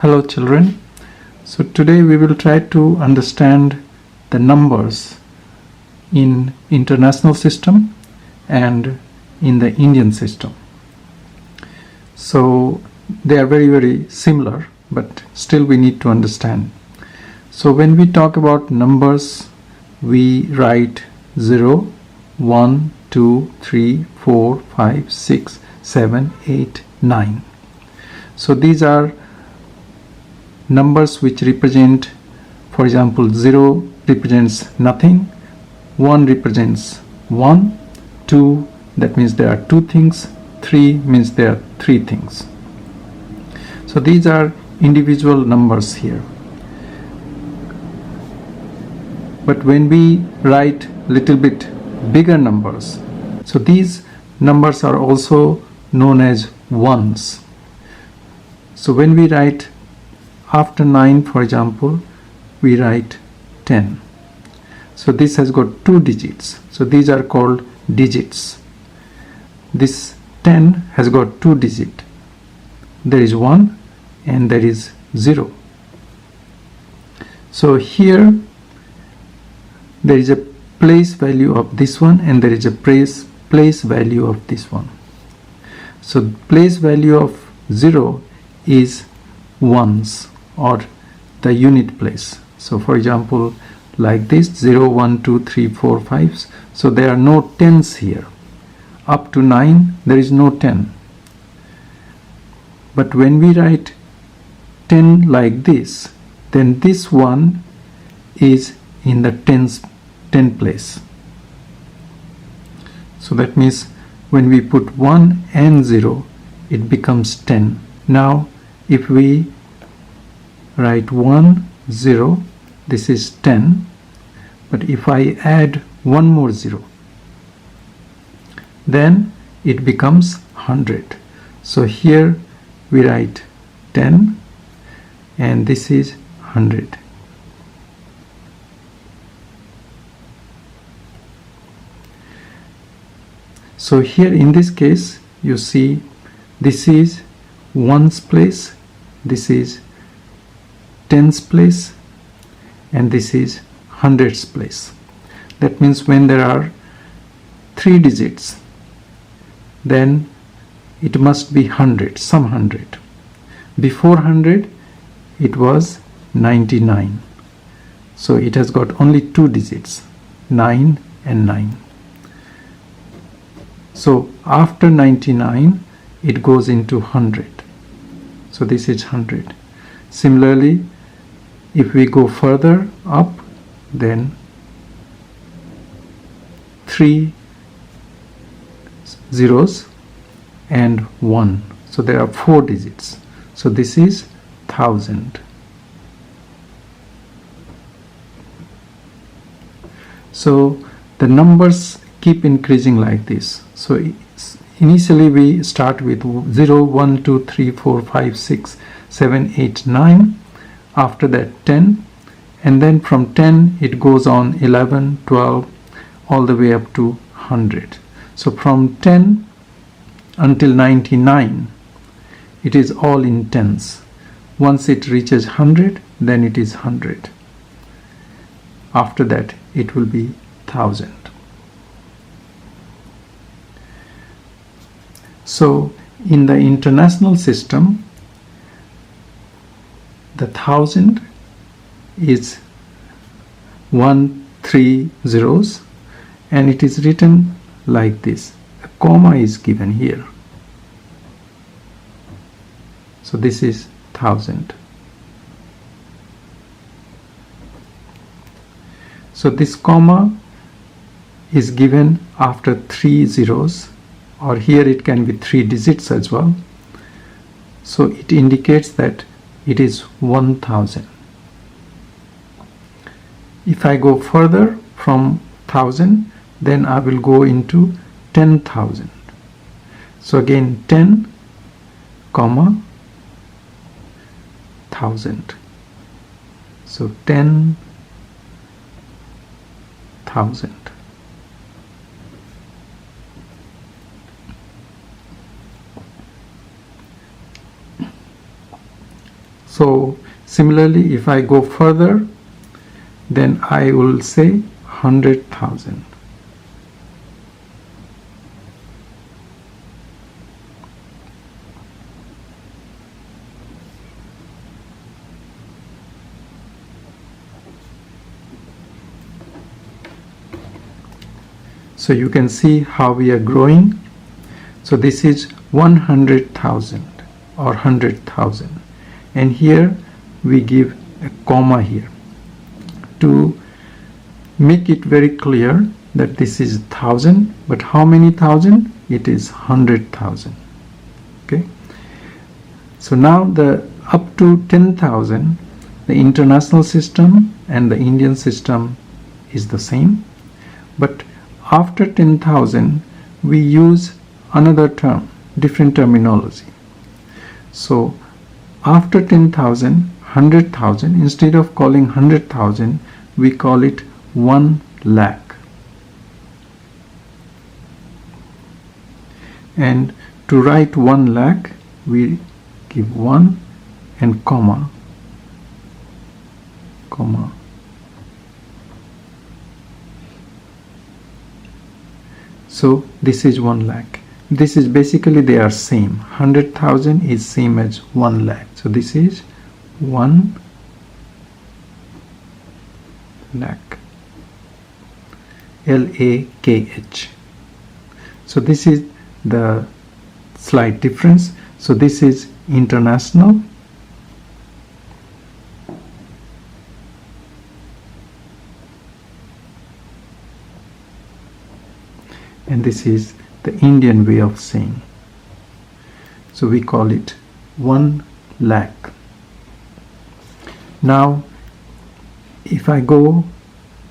Hello children. So today we will try to understand the numbers in international system and in the Indian system. So they are very similar, but still we need to understand. So when we talk about numbers, we write 0, 1, 2, 3, 4, 5, 6, 7, 8, 9. So these are numbers which represent, for example, 0 represents nothing, 1 represents 1, 2 that means there are 2 things, 3 means there are 3 things. So these are individual numbers here. But when we write little bit bigger numbers, so these numbers are also known as ones. So when we write after 9, for example, we write 10. So this has got 2 digits. So these are called digits. This 10 has got 2 digits. There is 1 and there is 0. So here there is a place value of this one and there is a place value of this one. So place value of 0 is ones, or the unit place. So for example, like this 0, 1, 2, 3, 4, 5. So there are no tens here. Up to 9 there is no 10. But when we write 10 like this, then this one is in the 10 place. So that means when we put 1 and 0, it becomes 10. Now if we write 1, 0, this is 10, but if I add one more 0, then it becomes 100. So here we write 10 and this is 100. So here in this case you see this is ones place, this is tens place, and this is hundreds place. That means when there are 3 digits, then it must be 100, some 100. Before 100 it was 99. So it has got only 2 digits, 9 and 9. So after 99 it goes into 100. So this is 100. Similarly, if we go further up, then 3 zeros and 1. So there are 4 digits. So this is 1000. So the numbers keep increasing like this. So initially we start with 0, 1, 2, 3, 4, 5, 6, 7, 8, 9. After that 10, and then from 10 it goes on 11, 12, all the way up to 100. So from 10 until 99 it is all in tens. Once it reaches 100, then it is 100. After that it will be 1000. So in the international system, the 1000 is 1, 3 zeros, and it is written like this. A comma is given here. So this is 1000. So this comma is given after 3 zeros, or here it can be 3 digits as well. So it indicates that it is 1000. If I go further from 1000, then I will go into 10,000. So again 10, comma, 1000. So 10,000. So similarly, if I go further, then I will say 100,000. So you can see how we are growing. So this is 100,000 or 100,000, and here we give a comma here to make it very clear that this is 1000, but how many thousand? It is 100,000. Okay, so now the up to 10,000, the international system and the Indian system is the same, but after 10,000 we use another term, different terminology. So after 10,000, 100,000, instead of calling 100,000, we call it 1 lakh. And to write 1 lakh, we give 1 and comma. So this is 1 lakh. This is basically they are same. 100,000 is same as 1 lakh. So this is 1 lakh. LAKH. So this is the slight difference. So this is international, and this is the Indian way of saying. So we call it 1 lakh. Now if I go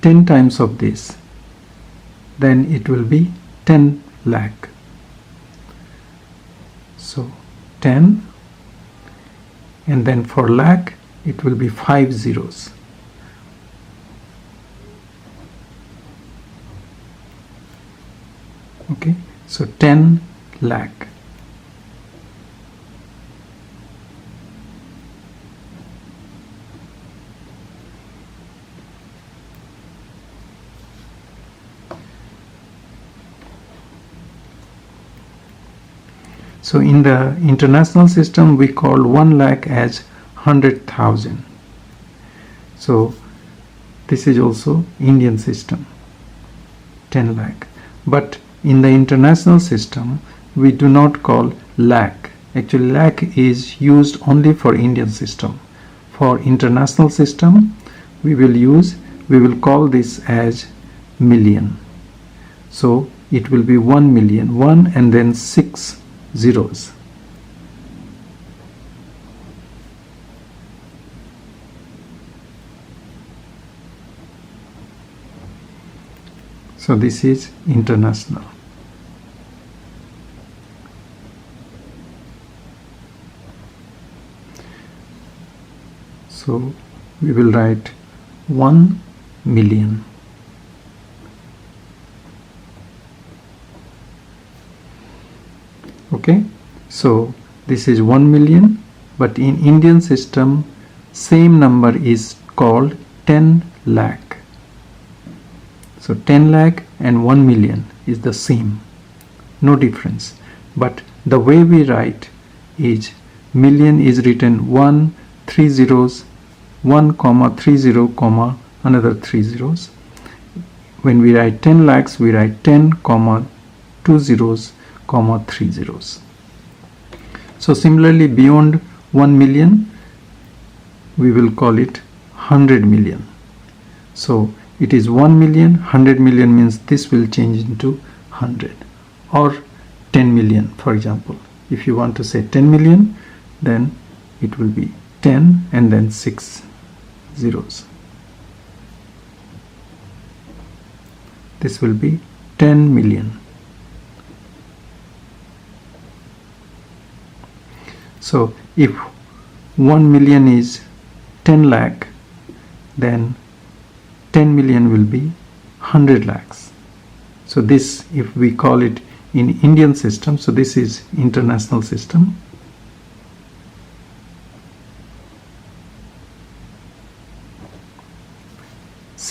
10 times of this, then it will be 10 lakh. So 10, and then for lakh it will be 5 zeros. Okay, so 10 lakh. So in the international system we call 1 lakh as 100,000. So this is also Indian system, 10 lakh. But in the international system we do not call lakh. Actually lakh is used only for Indian system. For international system we will call this as million. So it will be 1 million, 1 and then 6 zeros. So this is international. So we will write 1 million. Okay, so this is 1 million, but in Indian system same number is called 10 lakh. So 10 lakh and 1 million is the same, no difference. But the way we write is million is written 1, 3 zeros, 1 comma 30 comma another 3 zeros. When we write 10 lakhs we write 10 comma 2 zeros comma 3 zeros. So similarly beyond 1 million we will call it 100 million. So it is 1 million, 100 million means this will change into 100, or 10 million for example. If you want to say 10 million, then it will be 10 and then 6 zeros. This will be 10 million. So if 1 million is 10 lakh, then 10 million will be 100 lakhs. So this, if we call it in Indian system, so this is international system.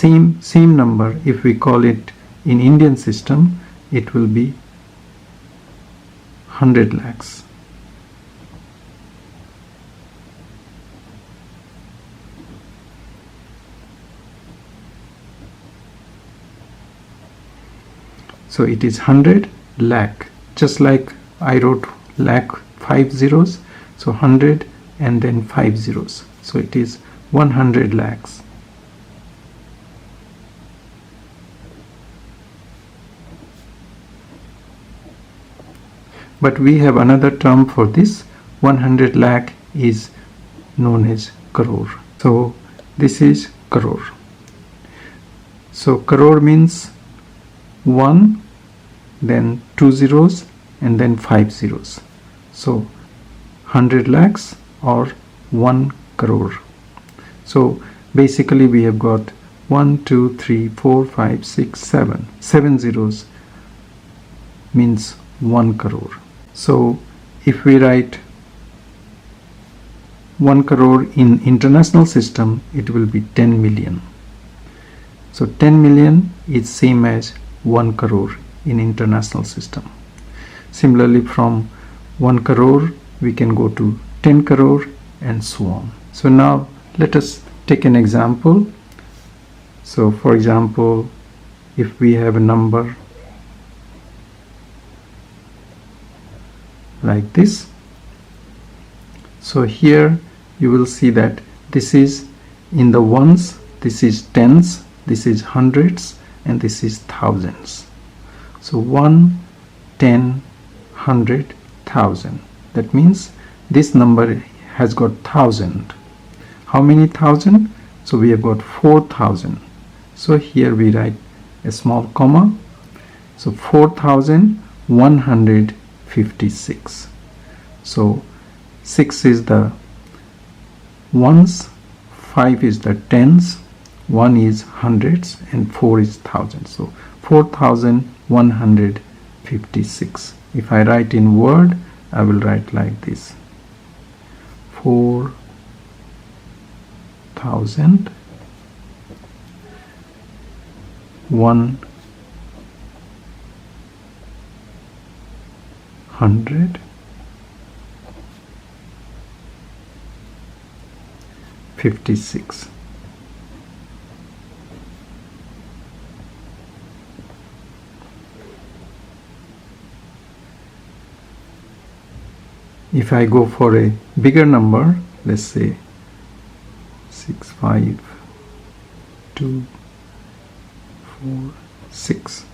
same number, if we call it in Indian system, it will be 100 lakhs. So it is 100 lakh, just like I wrote lakh 5 zeros, so 100 and then 5 zeros, so it is 100 lakhs. But we have another term for this. 100 lakh is known as crore. So this is crore. So crore means 1, then 2 zeros, and then 5 zeros. So 100 lakhs or 1 crore. So basically we have got 1, 2, 3, 4, 5, 6, 7. 7 zeros means 1 crore. So if we write 1 crore in international system, it will be 10 million. So 10 million is same as 1 crore in international system. Similarly, from 1 crore we can go to 10 crore and so on. So now let us take an example. So for example, if we have a number like this, so here you will see that this is in the ones, this is tens, this is hundreds, and this is thousands. So 1, 10, 100, 1000. That means this number has got 1000. How many thousand? So we have got 4000. So here we write a small comma. So 4156. So 6 is the ones, 5 is the tens, 1 is hundreds, and 4 is thousands. So 4156. If I write in word, I will write like this: 4000 156. If I go for a bigger number, let's say 65246.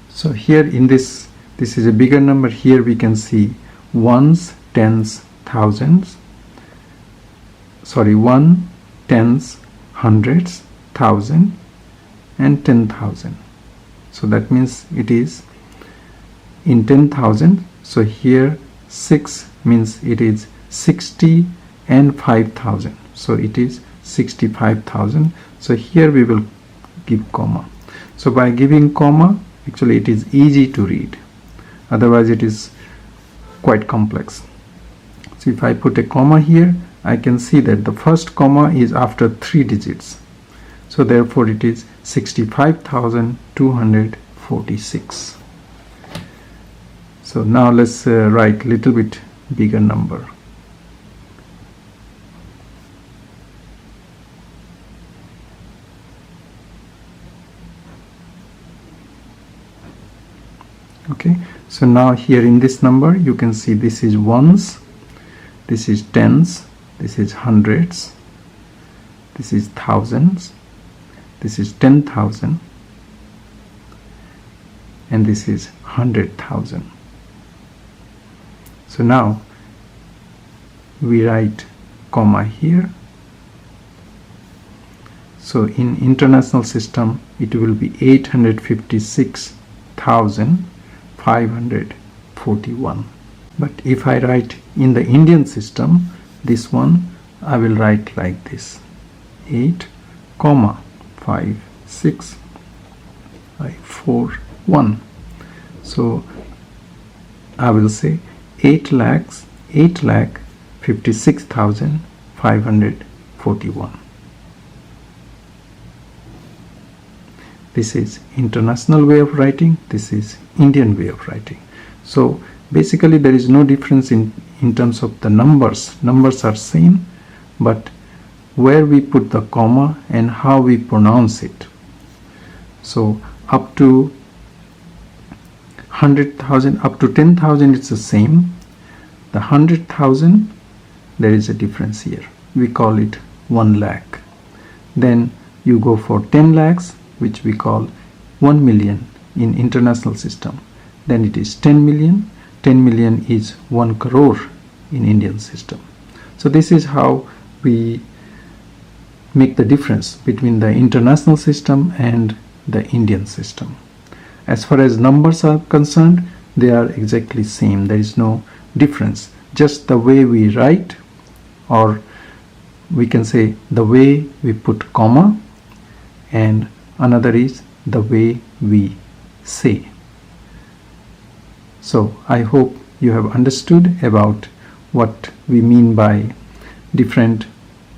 So here in this is a bigger number. Here we can see ones, tens, thousands. Sorry, 1, tens, hundreds, thousand, and 10,000. So that means it is in 10,000. So here 6 means it is 60 and 5,000. So it is 65,000. So here we will give comma. So by giving comma, actually it is easy to read. Otherwise it is quite complex. So if I put a comma here, I can see that the first comma is after 3 digits. So therefore it is 65,246. So now let's write little bit bigger number. Okay, so now here in this number you can see this is ones, this is tens, this is hundreds, this is thousands, this is 10,000, and this is 100,000. So now we write comma here. So in international system it will be 856,541. But if I write in the Indian system, this one I will write like this: 8, 5, 6, 5, 4, 1. So I will say 8,56,541. This is international way of writing, this is Indian way of writing. So basically there is no difference in terms of the numbers. Numbers are same, but where we put the comma and how we pronounce it. So up to 100,000, up to 10,000 it's the same. The 100,000, there is a difference here. We call it 1 lakh. Then you go for 10 lakhs, which we call 1 million in international system. Then it is 10 million. 10 million is 1 crore in Indian system. So this is how we make the difference between the international system and the Indian system. As far as numbers are concerned, they are exactly same. There is no difference. Just the way we write, or we can say the way we put comma, and another is the way we say. So I hope you have understood about what we mean by different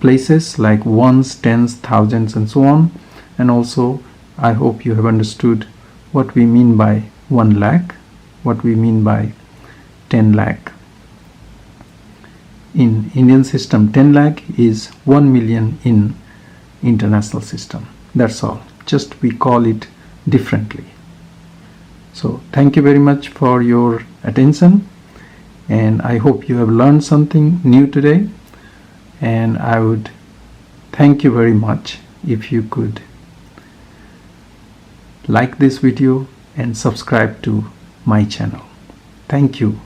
places like ones, tens, thousands, and so on. And also I hope you have understood what we mean by 1 lakh, what we mean by 10 lakh. In Indian system, 10 lakh is 1 million in international system. That's all. Just we call it differently. So thank you very much for your attention, and I hope you have learned something new today. And I would thank you very much if you could like this video and subscribe to my channel. Thank you.